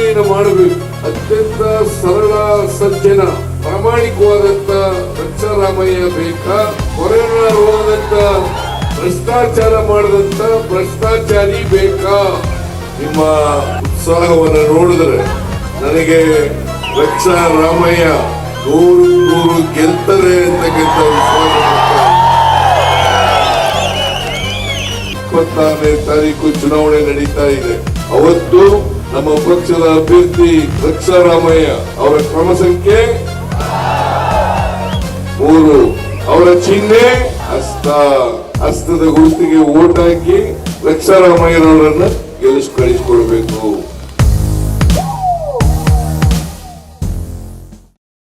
ಚುನಾವಣೆಯನ್ನು ಮಾಡಬೇಕು. ಅತ್ಯಂತ ಸರಳ ಸಜ್ಜನ ಪ್ರಾಮಾಣಿಕವಾದಂತ ರಕ್ಷಾರಾಮಯ್ಯ ಬೇಕಾ, ಕೊರೋನಾ ರೋಗದಂತ ಭ್ರಷ್ಟಾಚಾರ ಮಾಡದಂತ ಭ್ರಷ್ಟಾಚಾರಿ ಬೇಕಾ? ನಿಮ್ಮ ಉತ್ಸಾಹವನ್ನು ನೋಡಿದ್ರೆ ನನಗೆ ರಕ್ಷಾರಾಮಯ್ಯ 100 ಗೆಲ್ತಾರೆ ಅಂತಕ್ಕಂಥ ವಿಶ್ವಾಸ. 26ನೇ ತಾರೀಕು ಚುನಾವಣೆ ನಡೀತಾ ಇದೆ. ಅವತ್ತು ನಮ್ಮ ಪಕ್ಷದ ಅಭ್ಯರ್ಥಿ ರಕ್ಷಾರಾಮಯ್ಯ ಅವರ ಕ್ರಮ ಸಂಖ್ಯೆ 3, ಅವರ ಚಿಹ್ನೆ ಹಸ್ತದ ಗುರುತಿಗೆ ಓಟ್ ಹಾಕಿ ರಕ್ಷಾರಾಮಯ್ಯನವರನ್ನ ಕಳಿಸಿಕೊಳ್ಬೇಕು.